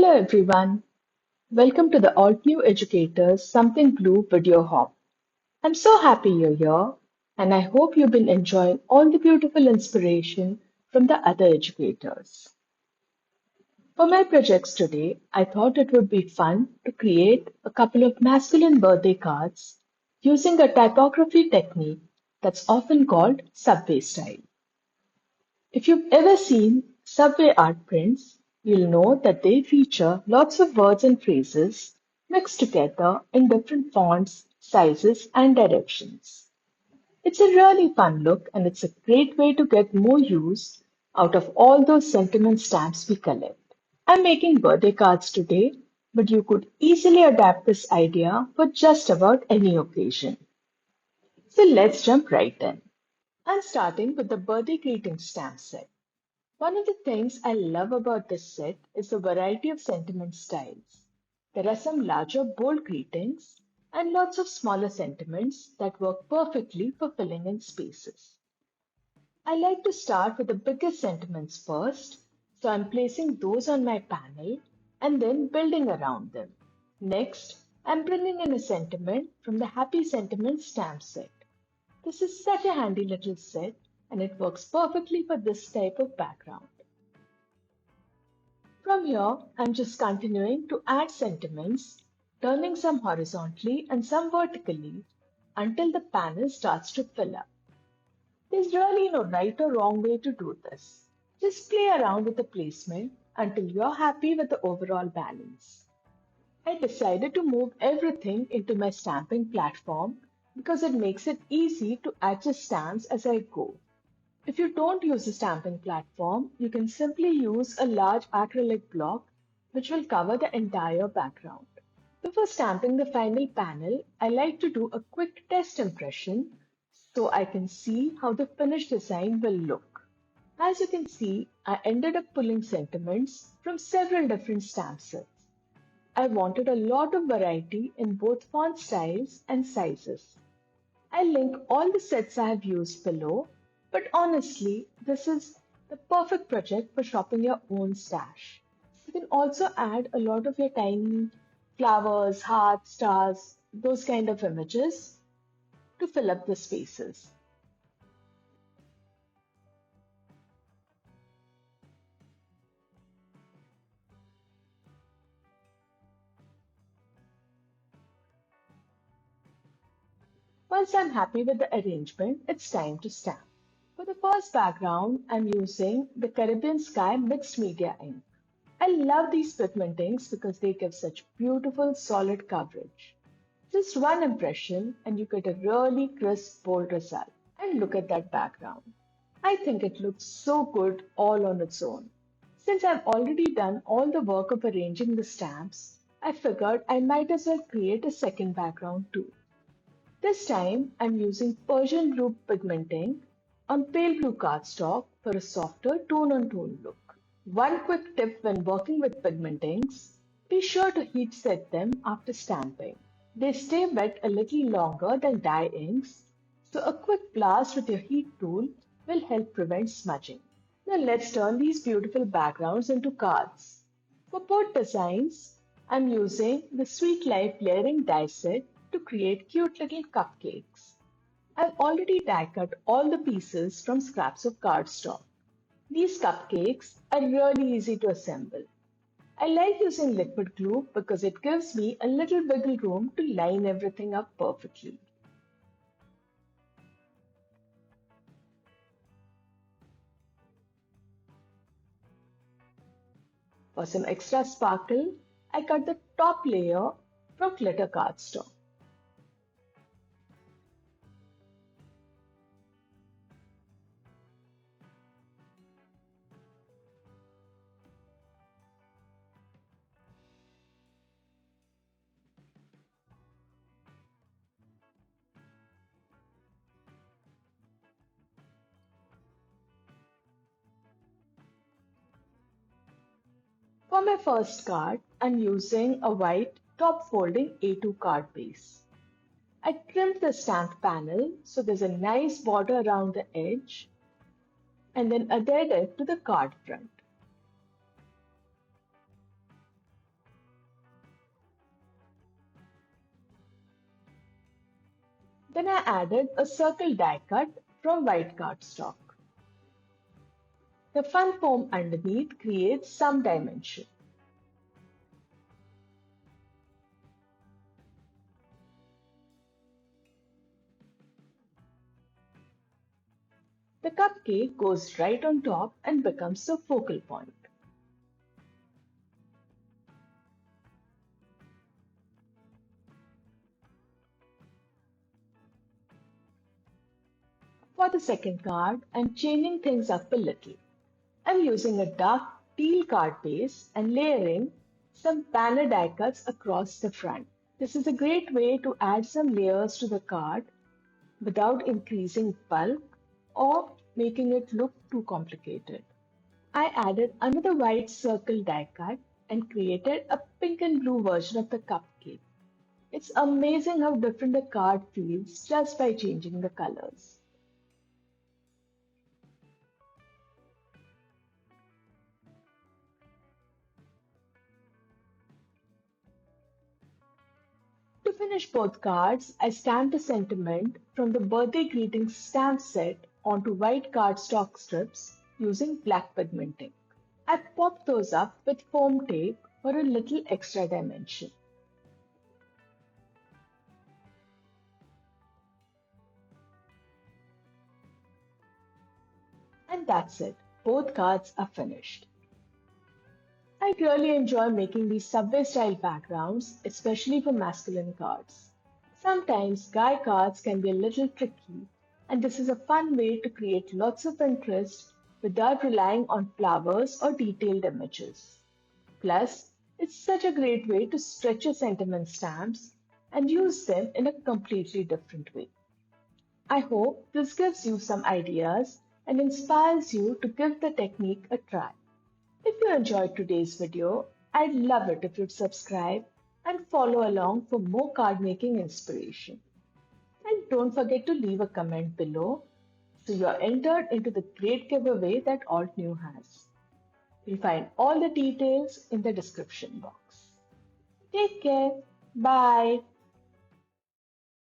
Hello everyone. Welcome to the Altenew Educators Something Blue video hop. I'm so happy you're here and I hope you've been enjoying all the beautiful inspiration from the other educators. For my projects today, I thought it would be fun to create a couple of masculine birthday cards using a typography technique that's often called subway style. If you've ever seen subway art prints, you'll know that they feature lots of words and phrases mixed together in different fonts, sizes, and directions. It's a really fun look and it's a great way to get more use out of all those sentiment stamps we collect. I'm making birthday cards today, but you could easily adapt this idea for just about any occasion. So let's jump right in. I'm starting with the birthday greeting stamp set. One of the things I love about this set is the variety of sentiment styles. There are some larger, bold greetings and lots of smaller sentiments that work perfectly for filling in spaces. I like to start with the biggest sentiments first, so I'm placing those on my panel and then building around them. Next, I'm bringing in a sentiment from the Happy Sentiments stamp set. This is such a handy little set and it works perfectly for this type of background. From here, I'm just continuing to add sentiments, turning some horizontally and some vertically until the panel starts to fill up. There's really no right or wrong way to do this. Just play around with the placement until you're happy with the overall balance. I decided to move everything into my stamping platform because it makes it easy to adjust stamps as I go. If you don't use a stamping platform, you can simply use a large acrylic block which will cover the entire background. Before stamping the final panel, I like to do a quick test impression so I can see how the finished design will look. As you can see, I ended up pulling sentiments from several different stamp sets. I wanted a lot of variety in both font styles and sizes. I'll link all the sets I have used below, but honestly, this is the perfect project for shopping your own stash. You can also add a lot of your tiny flowers, hearts, stars, those kind of images to fill up the spaces. Once I'm happy with the arrangement, it's time to stamp. For the first background, I'm using the Caribbean Sky Mixed Media ink. I love these pigmentings because they give such beautiful solid coverage. Just one impression and you get a really crisp, bold result. And look at that background. I think it looks so good all on its own. Since I've already done all the work of arranging the stamps, I figured I might as well create a second background too. This time I'm using Persian blue pigmenting on pale blue cardstock for a softer tone-on-tone look. One quick tip when working with pigmentings, be sure to heat set them after stamping. They stay wet a little longer than dye inks, so a quick blast with your heat tool will help prevent smudging. Now let's turn these beautiful backgrounds into cards. For both designs, I'm using the Sweet Life layering die set to create cute little cupcakes. I've already die cut all the pieces from scraps of cardstock. These cupcakes are really easy to assemble. I like using liquid glue because it gives me a little wiggle room to line everything up perfectly. For some extra sparkle, I cut the top layer from glitter cardstock. For my first card, I'm using a white top folding A2 card base. I trimmed the stamp panel so there's a nice border around the edge and then adhered it to the card front. Then I added a circle die cut from white cardstock. The fun foam underneath creates some dimension. The cupcake goes right on top and becomes the focal point. For the second card, I'm changing things up a little. I'm using a dark teal card base and layering some banner die cuts across the front. This is a great way to add some layers to the card without increasing bulk or making it look too complicated. I added another white circle die cut and created a pink and blue version of the cupcake. It's amazing how different a card feels just by changing the colors. To finish both cards, I stamped a sentiment from the birthday greetings stamp set onto white cardstock strips using black pigmenting. I popped those up with foam tape for a little extra dimension. And that's it. Both cards are finished. I really enjoy making these subway style backgrounds, especially for masculine cards. Sometimes guy cards can be a little tricky, and this is a fun way to create lots of interest without relying on flowers or detailed images. Plus, it's such a great way to stretch your sentiment stamps and use them in a completely different way. I hope this gives you some ideas and inspires you to give the technique a try. If you enjoyed today's video, I'd love it if you'd subscribe and follow along for more card making inspiration. And don't forget to leave a comment below so you're entered into the great giveaway that Altenew has. You'll find all the details in the description box. Take care. Bye.